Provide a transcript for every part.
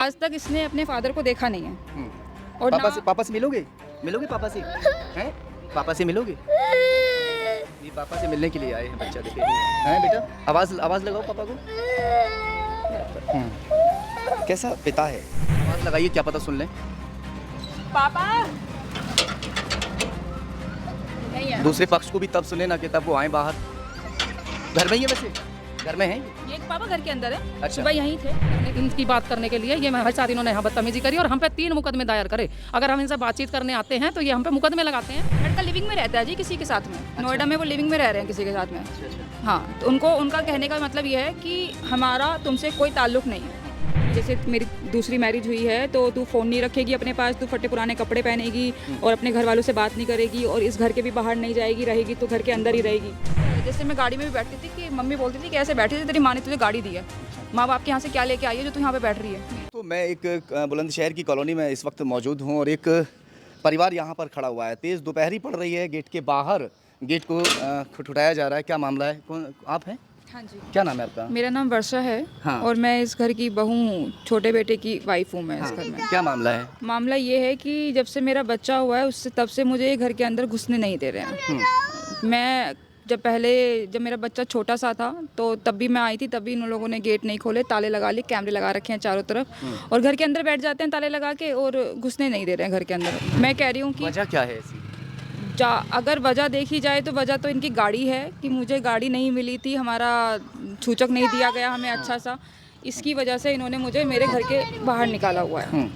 आज तक इसने अपने फादर को देखा नहीं है। और पापा से मिलोगे पापा से हैं? पापा से मिलोगे? ये पापा से मिलने के लिए आए हैं बच्चा, देखे हैं बेटा? आवाज लगाओ पापा को। कैसा पिता है? आवाज लगाइए, क्या पता सुन लें। पापा नहीं है। दूसरे पक्ष को भी तब सुने ना कि तब वो आए बाहर। घर में ही है, वैसे घर में है ये पापा घर के अंदर है। अच्छा। सुबह यहीं थे इनकी बात करने के लिए। ये हमारे साथ इन्होंने यहाँ बदतमीजी करी और हम पे 3 मुकदमे दायर करे। अगर हम इनसे बातचीत करने आते हैं तो ये हम पे मुकदमे लगाते हैं। लड़का लिविंग में रहता है जी किसी के साथ में। नोएडा में वो लिविंग में रह रहे हैं किसी के साथ में। हाँ, तो उनका कहने का मतलब ये है कि हमारा तुमसे कोई ताल्लुक नहीं है। जैसे मेरी दूसरी मैरिज हुई है तो तू फ़ोन नहीं रखेगी अपने पास, तू फटे पुराने कपड़े पहनेगी और अपने घर वालों से बात नहीं करेगी और इस घर के भी बाहर नहीं जाएगी, रहेगी तो घर के अंदर ही रहेगी। जैसे मैं गाड़ी में भी बैठती थी कि मम्मी बोलती थी कि ऐसे बैठी थी, तेरी माँ ने तुझे गाड़ी दी है, माँ बाप के यहाँ से क्या लेके आई है जो तू यहाँ पे बैठ रही है। तो मैं एक बुलंदशहर की कॉलोनी में इस वक्त मौजूद हूँ और एक परिवार यहाँ पर खड़ा हुआ है। तेज़ दोपहरी पड़ रही है, गेट के बाहर गेट को खटखटाया जा रहा है। क्या मामला है? कौन आप हैं? हाँ जी, क्या नाम है आपका? मेरा नाम वर्षा है। हाँ। और मैं इस घर की बहू हूँ, छोटे बेटे की वाइफ हूँ मैं इस घर में। क्या मामला है? मामला ये है कि जब से मेरा बच्चा हुआ है उससे तब से मुझे घर के अंदर घुसने नहीं दे रहे हैं। मैं जब मेरा बच्चा छोटा सा था तो तब भी मैं आई थी, तब भी इन लोगों ने गेट नहीं खोले, ताले लगा लिए, कैमरे लगा रखे हैं चारों तरफ और घर के अंदर बैठ जाते हैं ताले लगा के और घुसने नहीं दे रहे हैं घर के अंदर। मैं कह रही हूँ कि वजह क्या है ऐसी? अगर वजह देखी जाए तो वजह तो इनकी गाड़ी है कि मुझे गाड़ी नहीं मिली थी, हमारा सूचक नहीं दिया गया हमें अच्छा सा, इसकी वजह से इन्होंने मुझे मेरे घर के बाहर निकाला हुआ है।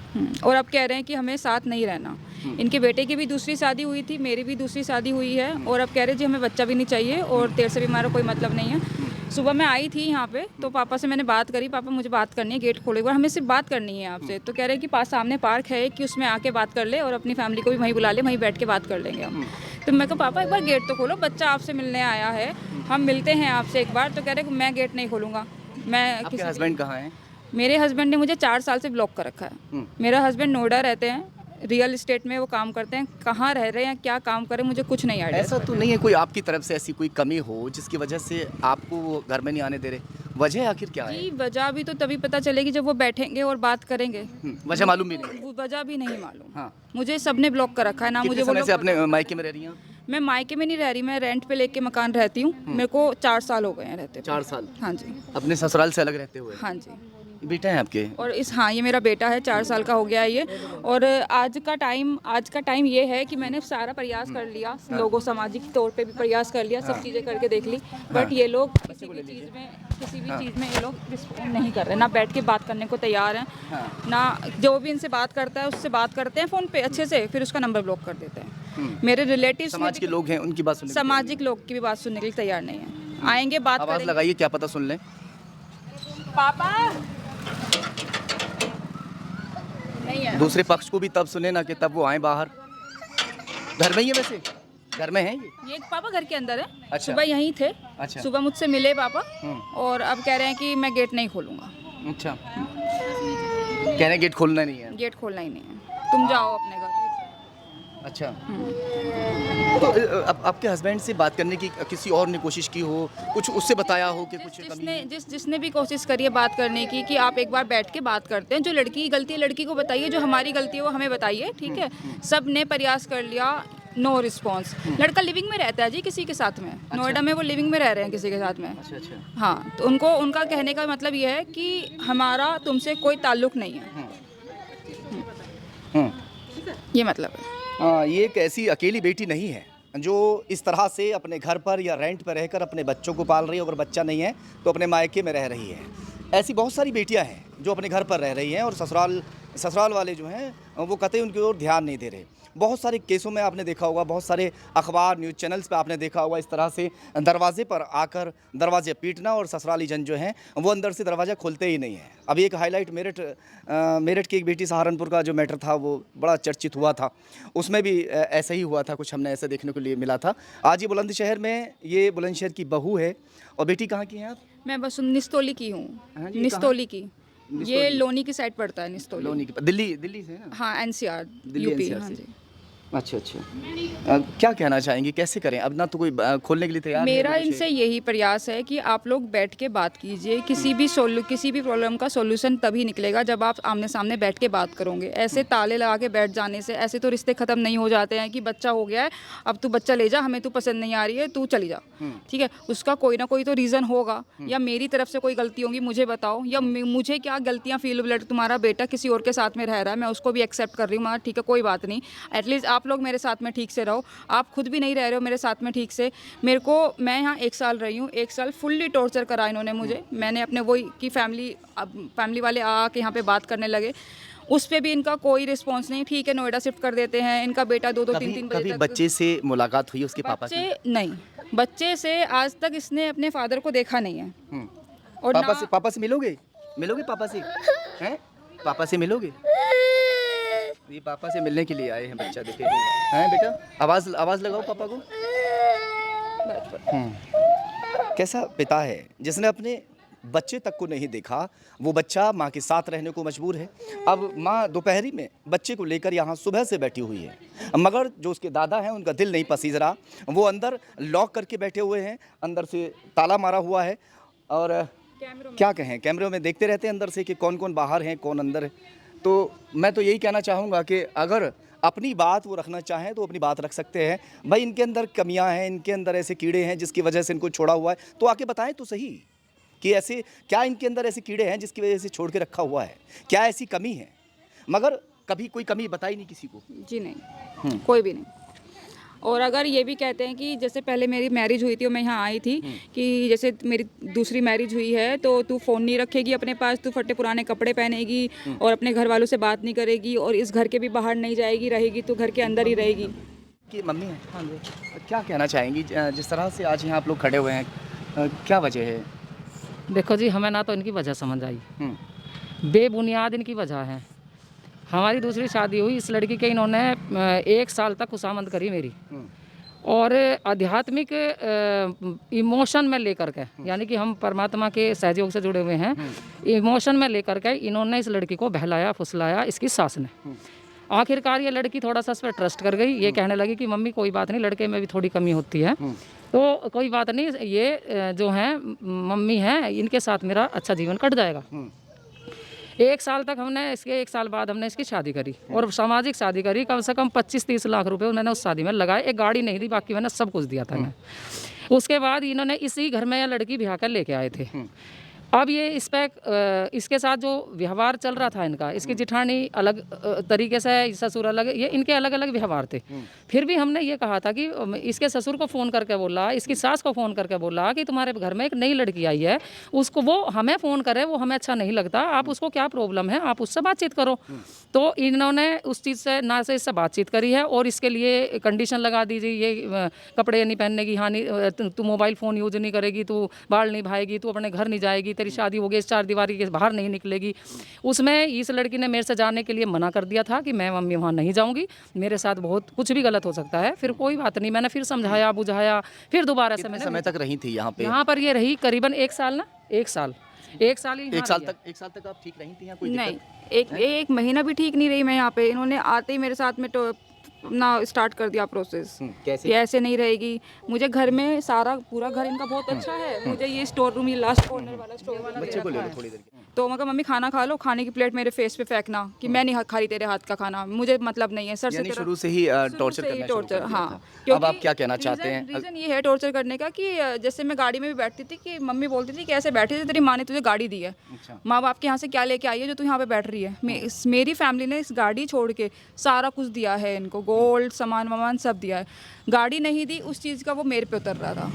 और अब कह रहे हैं कि हमें साथ नहीं रहना। इनके बेटे की भी दूसरी शादी हुई थी, मेरी भी दूसरी शादी हुई है और अब कह रहे जी हमें बच्चा भी नहीं चाहिए और तेरे से भी हमारा कोई मतलब नहीं है। सुबह मैं आई थी यहाँ पे तो पापा से मैंने बात करी, पापा मुझे बात करनी है, गेट खोले हुआ, हमें सिर्फ बात करनी है आपसे। तो कह रहे हैं कि पास सामने पार्क है कि उसमें आके बात कर ले और अपनी फैमिली को भी वहीं बुला ले, वहीं बैठ के बात कर लेंगे हम। तो मैं कहा पापा एक बार गेट तो खोलो, बच्चा आपसे मिलने आया है, हम मिलते हैं आपसे एक बार। तो कह रहे मैं गेट नहीं खोलूँगा। मैं आपके हस्बैंड कहाँ हैं? मेरे हस्बैंड ने मुझे 4 साल से ब्लॉक कर रखा है। मेरा हस्बैंड नोएडा रहते हैं, रियल इस्टेट में वो काम करते हैं। कहाँ रह रहे हैं, क्या काम करें, मुझे कुछ नहीं आइडिया। ऐसा तो नहीं है कोई आपकी तरफ से ऐसी कोई कमी हो जिसकी वजह से आपको वो घर में नहीं आने दे रहे? वजह आखिर क्या है? जी वजह भी तो तभी पता चलेगी जब वो बैठेंगे और बात करेंगे। वजह मालूम भी नहीं? वो वजह भी नहीं मालूम। हाँ। मुझे सबने ब्लॉक कर रखा है ना। मुझे कितने वो समय लोग से अपने मायके में रह रही हैं? मैं मायके में नहीं रह रही, मैं रेंट पे लेके मकान रहती हूँ। मेरे को 4 साल हो गए हैं रहते। 4 साल? हाँ जी। अपने ससुराल से अलग रहते हुए? हाँ जी। बेटा है आपके? और हाँ ये मेरा बेटा है, 4 साल का हो गया है ये। और आज का टाइम ये है कि मैंने सारा प्रयास कर लिया, लोगों सामाजिक तौर पे भी प्रयास कर लिया, सब चीज़ें करके देख ली, बट ये लोग किसी भी चीज़ में ये लोग रिस्पॉन्ड नहीं कर रहे, ना बैठ के बात करने को तैयार हैं, ना जो भी इनसे बात करता है उससे बात करते हैं फ़ोन पे अच्छे से, फिर उसका नंबर ब्लॉक कर देते हैं। मेरे रिलेटिव्स समाज के लोग हैं, उनकी बात सुनने सामाजिक लोग की भी बात सुनने के लिए तैयार नहीं है। आएंगे बात आवाज करेंगे। लगाइए, क्या पता सुन लें। पापा नहीं है। दूसरे पक्ष को भी तब सुने ना कि तब वो आए बाहर। घर में ही है, वैसे घर में है ये पापा घर के अंदर है। अच्छा। सुबह यहीं थे। अच्छा। सुबह मुझसे मिले पापा और अब कह रहे हैं कि मैं गेट नहीं खोलूंगा। अच्छा, कह रहे हैं गेट खोलना नहीं है? गेट खोलना ही नहीं है, तुम जाओ अपने घर। अच्छा। तो आपके हस्बैंड से बात करने की किसी और ने कोशिश की हो, कुछ उससे बताया हो कि कुछ कमी है? जिसने भी कोशिश करी है बात करने की कि आप एक बार बैठ के बात करते हैं, जो लड़की की गलती है लड़की को बताइए, जो हमारी गलती है वो हमें बताइए, ठीक है। सब ने प्रयास कर लिया, नो रिस्पॉन्स। लड़का लिविंग में रहता है जी किसी के साथ में। नोएडा में वो लिविंग में रह रहे हैं किसी के साथ में। अच्छा अच्छा। हाँ, तो उनका कहने का मतलब ये है कि हमारा तुमसे कोई ताल्लुक नहीं है। ये मतलब है। हाँ, ये एक ऐसी अकेली बेटी नहीं है जो इस तरह से अपने घर पर या रेंट पर रहकर अपने बच्चों को पाल रही है। अगर बच्चा नहीं है तो अपने मायके में रह रही है। ऐसी बहुत सारी बेटियां हैं जो अपने घर पर रह रही हैं और ससुराल वाले जो हैं वो कतई उनकी ओर ध्यान नहीं दे रहे। बहुत सारे केसों में आपने देखा होगा, बहुत सारे अखबार न्यूज़ चैनल्स पे आपने देखा होगा इस तरह से दरवाजे पर आकर दरवाजे पीटना और ससुराली जन जो हैं वो अंदर से दरवाज़ा खोलते ही नहीं है। अभी एक हाईलाइट मेरठ की एक बेटी सहारनपुर का जो मैटर था वो बड़ा चर्चित हुआ था, उसमें भी ऐसा ही हुआ था, कुछ हमने ऐसा देखने को लिए मिला था। आज ये बुलंदशहर में, ये बुलंदशहर की बहू है। और बेटी कहाँ की हैं आप? मैं बस निस्तोली की हूँ। हाँ जी, निस्तोली की। निस्तोली। ये लोनी की साइड पड़ता है निस्तोली। लोनी की दिल्ली से है ना? हाँ, एनसीआर दिल्ली यूपी। NCR हाँ से। जी। अच्छा अच्छा। क्या कहना चाहेंगी, कैसे करें? अब ना तो कोई खोलने के लिए तैयार है मेरा लोगों से। इनसे यही प्रयास है कि आप लोग बैठ के बात कीजिए। किसी भी प्रॉब्लम का सॉल्यूशन तभी निकलेगा जब आप आमने सामने बैठ के बात करोगे। ऐसे ताले लगा के बैठ जाने से ऐसे तो रिश्ते ख़त्म नहीं हो जाते हैं कि बच्चा हो गया है, अब तू बच्चा ले जा, हमें तू पसंद नहीं आ रही है, तू चली जा। ठीक है, उसका कोई ना कोई तो रीज़न होगा, या मेरी तरफ से कोई गलती होगी, मुझे बताओ, या मुझे क्या गलतियाँ फील ब्लड तुम्हारा बेटा किसी और के साथ में रह रहा है, मैं उसको भी एक्सेप्ट कर रही हूँ, मगर ठीक है कोई बात नहीं, एटलीस्ट आप लोग मेरे साथ में ठीक से रहो। आप खुद भी नहीं रह रहे हो मेरे साथ में ठीक से। मैं यहाँ 1 साल रही हूँ, 1 साल फुल्ली टॉर्चर करा इन्होंने मुझे। मैंने अपने वही की फैमिली वाले आके यहाँ पे बात करने लगे, उस पे भी इनका कोई रिस्पांस नहीं। ठीक है, नोएडा शिफ्ट कर देते हैं, इनका बेटा 2-2 कभी 3-3 बजे कभी तक। बच्चे से मुलाकात हुई उसके पापा की? बच्चे नहीं, बच्चे से आज तक इसने अपने फादर को देखा नहीं है। और पापा से मिलोगे पापा से? हैं? पापा से मिलोगे? ये पापा से मिलने के लिए आए हैं बच्चा, देखे हैं बेटा? आवाज लगाओ पापा को। कैसा पिता है जिसने अपने बच्चे तक को नहीं देखा, वो बच्चा माँ के साथ रहने को मजबूर है। अब माँ दोपहरी में बच्चे को लेकर यहाँ सुबह से बैठी हुई है, मगर जो उसके दादा हैं उनका दिल नहीं पसीज रहा। वो अंदर लॉक करके बैठे हुए हैं, अंदर से ताला मारा हुआ है, और क्या कहें, कैमरे में देखते रहते हैं अंदर से कि कौन कौन बाहर हैं कौन अंदर है। तो मैं तो यही कहना चाहूँगा कि अगर अपनी बात वो रखना चाहें तो अपनी बात रख सकते हैं। भाई इनके अंदर कमियां हैं, इनके अंदर ऐसे कीड़े हैं जिसकी वजह से इनको छोड़ा हुआ है, तो आके बताएं तो सही कि ऐसे क्या इनके अंदर ऐसे कीड़े हैं जिसकी वजह से छोड़ के रखा हुआ है, क्या ऐसी कमी है। मगर कभी कोई कमी बताई नहीं किसी को। जी नहीं, कोई भी नहीं। और अगर ये भी कहते हैं कि जैसे पहले मेरी मैरिज हुई थी और मैं यहाँ आई थी, कि जैसे मेरी दूसरी मैरिज हुई है तो तू फ़ोन नहीं रखेगी अपने पास, तू फटे पुराने कपड़े पहनेगी और अपने घर वालों से बात नहीं करेगी और इस घर के भी बाहर नहीं जाएगी, रहेगी तो घर के अंदर ही रहेगी। कि मम्मी है, हाँ जी, क्या कहना चाहेंगी जिस तरह से आज यहाँ आप लोग खड़े हुए हैं, क्या वजह है? देखो जी, हमें ना तो इनकी वजह समझ आई, बेबुनियाद इनकी वजह है। हमारी दूसरी शादी हुई, इस लड़की के इन्होंने 1 साल तक खुशामद करी मेरी, और आध्यात्मिक इमोशन में लेकर के, यानी कि हम परमात्मा के सहयोग से जुड़े हुए हैं, इमोशन में लेकर के इन्होंने इस लड़की को बहलाया फुसलाया इसकी सास ने। आखिरकार ये लड़की थोड़ा सा इस पर ट्रस्ट कर गई, ये कहने लगी कि मम्मी कोई बात नहीं, लड़के में भी थोड़ी कमी होती है, तो कोई बात नहीं, ये जो हैं मम्मी हैं, इनके साथ मेरा अच्छा जीवन कट जाएगा। 1 साल तक हमने इसके 1 साल बाद हमने इसकी शादी करी, और सामाजिक शादी करी। कम से कम 25-30 लाख रुपए मैंने उस शादी में लगाए। एक गाड़ी नहीं दी, बाकी मैंने सब कुछ दिया था मैं। उसके बाद इन्होंने इसी घर में यह लड़की ब्याह कर लेके आए थे। अब ये इसके साथ जो व्यवहार चल रहा था इनका, इसकी जिठानी अलग तरीके से, ससुर अलग, ये इनके अलग अलग व्यवहार थे। फिर भी हमने ये कहा था कि इसके ससुर को फ़ोन करके बोला, इसकी सास को फ़ोन करके बोला कि तुम्हारे घर में एक नई लड़की आई है, उसको वो हमें फ़ोन करे, वो हमें अच्छा नहीं लगता, आप उसको क्या प्रॉब्लम है, आप उससे बातचीत करो। तो इन्होंने उस चीज़ से ना से इससे बातचीत करी है, और इसके लिए कंडीशन लगा दीजिए, ये कपड़े नहीं पहनने की, हानि, तू मोबाइल फ़ोन यूज नहीं करेगी, तू बाल नहीं भाएगी, तू अपने घर नहीं जाएगी, तेरी शादी हो गई, 4 दीवारी के बाहर नहीं निकलेगी। उसमें इस लड़की ने मेरे से जाने के लिए मना कर दिया था कि मैं मम्मी वहाँ नहीं जाऊँगी, मेरे साथ बहुत कुछ भी गलत हो सकता है। फिर कोई बात नहीं, मैंने फिर समझाया बुझाया, फिर दोबारा से मैंने समय तक रही थी यहाँ पे? यहाँ पर ये रही करीबन 1 साल ना, 1 साल ही 1 साल तक आप ठीक रही थी यहाँ? कोई नहीं, एक महीना भी ठीक नहीं रही मैं यहाँ पे। इन्होंने आते ही मेरे साथ में तो अपना स्टार्ट कर दिया प्रोसेस। कैसे? ये ऐसे नहीं रहेगी। मुझे घर में सारा पूरा घर इनका बहुत अच्छा है, मुझे ये स्टोर रूम, ये लास्ट कॉर्नर वाला स्टोर वाला बच्चे को ले लो थोड़ी देर के। तो मैं कहा मम्मी खाना खा लो, खाने की प्लेट मेरे फेस पे फेंकना कि मैं नहीं खा रही तेरे हाथ का खाना, मुझे मतलब नहीं है। सर से शुरू से ही टॉर्चर करना शुरू कर दिया था। हाँ। अब आप क्या कहना चाहते हैं? रीज़न ये है टॉर्चर करने का कि जैसे मैं गाड़ी में भी बैठती थी कि मम्मी बोलती थी कि ऐसे बैठी थी, तेरी माँ ने तुझे गाड़ी दी है, माँ बाप के यहाँ से क्या लेके आई है जो तू यहाँ पे बैठ रही है। मेरी फैमिली ने इस गाड़ी छोड़ के सारा कुछ दिया है इनको, गोल्ड सामान वामान सब दिया है, गाड़ी नहीं दी, उस चीज़ का वो मेरे पे उतर रहा था।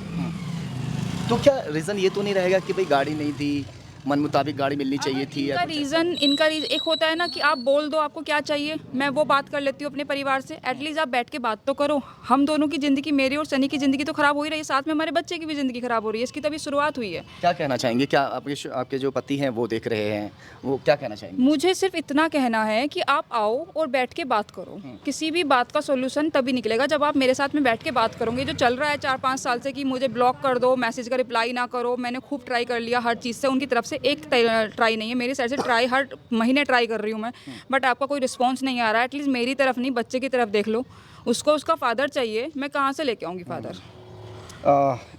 तो क्या रीज़न ये तो नहीं रहेगा कि भाई गाड़ी नहीं दी, मन मुताबिक गाड़ी मिलनी चाहिए थी? इनका रीज़न एक होता है ना कि आप बोल दो आपको क्या चाहिए, मैं वो बात कर लेती हूँ अपने परिवार से। एटलीस्ट आप बैठ के बात तो करो। हम दोनों की ज़िंदगी, मेरी और सनी की ज़िंदगी तो ख़राब हो ही रही है, साथ में हमारे बच्चे की भी ज़िंदगी ख़राब हो रही है। इसकी तभी शुरुआत हुई है। क्या कहना चाहेंगे? क्या आपके जो पति हैं वो देख रहे हैं, वो क्या कहना चाहेंगे? मुझे सिर्फ इतना कहना है कि आप आओ और बैठ के बात करो। किसी भी बात का सोल्यूशन तभी निकलेगा जब आप मेरे साथ में बैठ के बात करोगे। जो चल रहा है 4-5 साल से कि मुझे ब्लॉक कर दो, मैसेज का रिप्लाई ना करो, मैंने खूब ट्राई कर लिया हर चीज़ से, उनकी तरफ से एक ट्राई नहीं है, मेरी साइड से ट्राई हर महीने ट्राई कर रही हूँ मैं, बट आपका कोई रिस्पॉन्स नहीं आ रहा है। एटलीस्ट मेरी तरफ नहीं, बच्चे की तरफ देख लो। उसको उसका फादर चाहिए, मैं कहाँ से लेके आऊँगी फादर?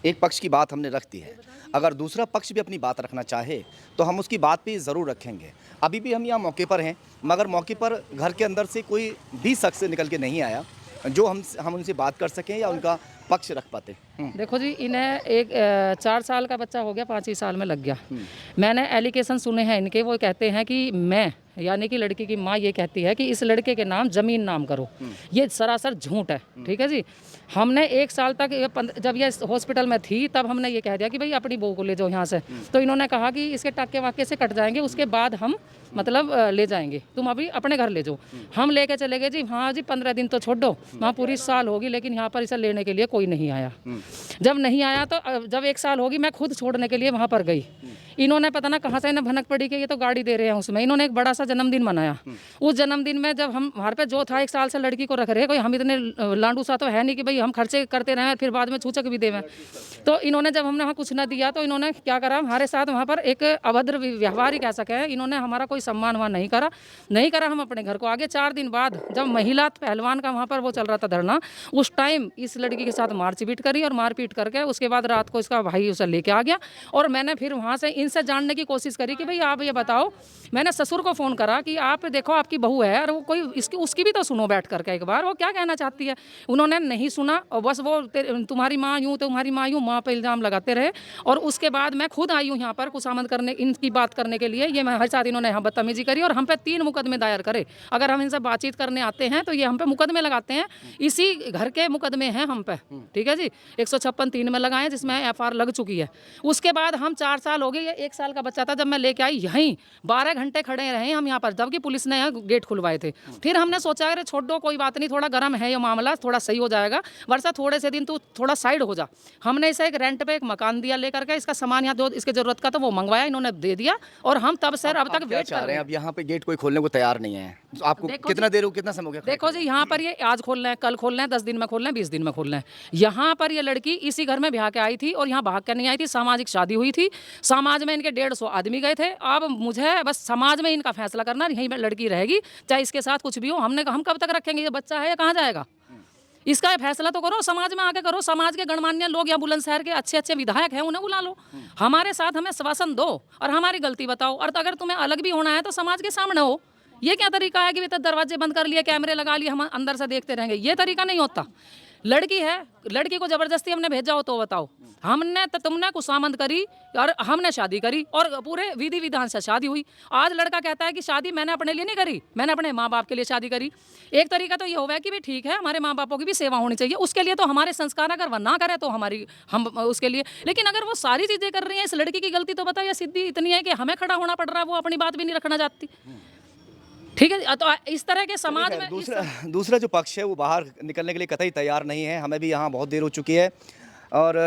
एक पक्ष की बात हमने रख दी है, अगर दूसरा पक्ष भी अपनी बात रखना चाहे तो हम उसकी बात भी ज़रूर रखेंगे। अभी भी हम यहाँ मौके पर हैं, मगर मौके पर घर के अंदर से कोई भी शख्स निकल के नहीं आया जो हम उनसे बात कर सकें या उनका पक्ष रख पाते। देखो जी, इन्हें एक 4 साल का बच्चा हो गया, 5 साल में लग गया। मैंने एलिगेशन सुने हैं इनके, वो कहते हैं कि मैं यानी कि लड़की की माँ ये कहती है कि इस लड़के के नाम ज़मीन नाम करो। ये सरासर झूठ है, ठीक है जी। हमने 1 साल तक जब ये हॉस्पिटल में थी तब हमने ये कह दिया कि भाई अपनी बहू को ले जाओ यहाँ से, तो इन्होंने कहा कि इसके टाके वाके से कट जाएंगे, उसके बाद हम मतलब ले जाएंगे, तुम अभी अपने घर ले जाओ। हम लेके चले गए जी, हाँ जी 15 दिन तो छोड़ो, वहाँ पूरी साल होगी, लेकिन यहाँ पर इसे लेने के लिए कोई नहीं आया। जब नहीं आया तो जब 1 साल होगी मैं खुद छोड़ने के लिए वहाँ पर गई। इन्होंने पता ना कहाँ से इन्हें भनक पड़ी कि ये तो गाड़ी दे रहे हैं उसमें। इन्होंने एक बड़ा सा जन्मदिन मनाया। उस जन्मदिन में जब हम वहाँ पे जो था 1 साल से लड़की को रख रहे, कोई हम इतने लांडू सा तो है नहीं कि भाई हम खर्चे करते रहें फिर बाद में छूचक भी देवें। तो इन्होंने जब हमने वहाँ कुछ ना दिया तो इन्होंने क्या करा, हमारे साथ वहाँ पर एक अभद्र व्यवहार ही कह सके हैं। इन्होंने हमारा कोई सम्मान वहाँ नहीं करा। हम अपने घर को आगे 4 दिन बाद जब महिला पहलवान का वहाँ पर वो चल रहा था धरना, उस टाइम इस लड़की के साथ मारपीट करी और मारपीट करके उसके बाद रात को इसका भाई उसे लेके आ गया। और मैंने फिर वहाँ से इनसे जानने की कोशिश करी कि भाई आप ये बताओ, मैंने ससुर को फ़ोन करा कि आप देखो आपकी बहू है और वो कोई उसकी भी तो सुनो बैठ करके एक बार, वो क्या कहना चाहती है। उन्होंने नहीं सुना और बस वो तुम्हारी माँ यूँ, तुम्हारी माँ यूँ, माँ पर इल्ज़ाम लगाते रहे। और उसके बाद मैं खुद आई हूँ यहाँ पर खुशामद करने, इनकी बात करने के लिए। ये हमारे साथ इन्होंने यहाँ बदतमीजी करी और हम पे 3 मुकदमे दायर करे। अगर हम इनसे बातचीत करने आते हैं तो ये हम पे मुकदमे लगाते हैं। इसी घर के मुकदमे हैं हम पे, ठीक है जी। 156(3) में लगाए जिसमें FR लग चुकी है। उसके बाद हम 4 साल हो गए, ये 1 साल का बच्चा था जब मैं लेके आई, यहीं 12 घंटे खड़े रहे हम यहाँ पर, जबकि पुलिस ने यहाँ गेट खुलवाए थे। फिर हमने सोचा अरे छोड़ दो, कोई बात नहीं, थोड़ा गर्म है ये मामला, थोड़ा सही हो जाएगा, वर्षा थोड़े से दिन तू थोड़ा साइड हो जा। हमने इसे एक रेंट पे एक मकान दिया लेकर के, इसका सामान यहाँ जो इसकी जरूरत का तो वो मंगवाया, इन्होंने दे दिया। और हम तब सर अब तक वेट कर रहे हैं। अब यहाँ पे गेट कोई खोलने को तैयार नहीं है, तो आपको कितना देर हो, कितना समय हो गया? देखो जी, यहाँ पर ये आज खोल रहे हैं, कल खोल रहे हैं, 10 दिन में खोल रहे हैं, 20 दिन में खोल रहे हैं। यहाँ पर ये लड़की इसी घर में ब्याह के आई थी और यहाँ भाग कर नहीं आई थी। सामाजिक शादी हुई थी, समाज में इनके 150 आदमी गए थे। अब मुझे बस समाज में इनका फैसला करना, यहीं लड़की रहेगी चाहे इसके साथ कुछ भी हो। हमने कहा हम कब तक रखेंगे, ये बच्चा है या कहाँ जाएगा, इसका फैसला तो करो, समाज में आके करो। समाज के गणमान्य लोग या बुलंदशहर के अच्छे अच्छे विधायक हैं, उन्हें बुला लो, हमारे साथ हमें आश्वासन दो और हमारी गलती बताओ। और अगर तुम्हें अलग भी होना है तो समाज के सामने हो। ये क्या तरीका है कि दरवाजे बंद कर लिए, कैमरे लगा लिए, हम अंदर से देखते रहेंगे? ये तरीका नहीं होता। लड़की है, लड़की को जबरदस्ती हमने भेजा हो तो बताओ। हमने तो तुमने खुशामद करी और हमने शादी करी और पूरे विधि विधान से शादी हुई। आज लड़का कहता है कि शादी मैंने अपने लिए नहीं करी, मैंने अपने माँ बाप के लिए शादी करी। एक तरीका तो ये होगा कि भी ठीक है, हमारे माँ बापों की भी सेवा होनी चाहिए, उसके लिए तो हमारे संस्कार, अगर वह ना करे तो हम उसके लिए। लेकिन अगर वो सारी चीज़ें कर रही हैं, इस लड़की की गलती तो बताओ, या सिद्धि इतनी है कि हमें खड़ा होना पड़ रहा है, वो अपनी बात भी नहीं रखना चाहती, ठीक है। तो इस तरह के समाज में दूसरा जो पक्ष है वो बाहर निकलने के लिए कतई तैयार नहीं है। हमें भी यहाँ बहुत देर हो चुकी है और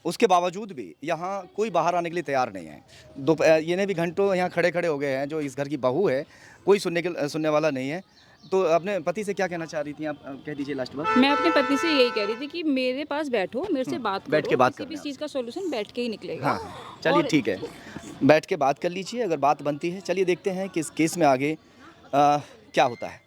उसके बावजूद भी यहाँ कोई बाहर आने के लिए तैयार नहीं है। ये भी घंटों यहाँ खड़े खड़े हो गए हैं। जो इस घर की बहू है कोई सुनने वाला नहीं है। तो अपने पति से क्या कहना चाह रही थी आप, कह दीजिए लास्ट बात। मैं अपने पति से यही कह रही थी कि मेरे पास बैठो, मेरे से बात करो, बैठ के बात किसी भी चीज़ का सॉल्यूशन बैठ के ही निकलेगा। हाँ चलिए ठीक है, बैठ के बात कर लीजिए, अगर बात बनती है। चलिए देखते हैं कि इस केस में आगे क्या होता है।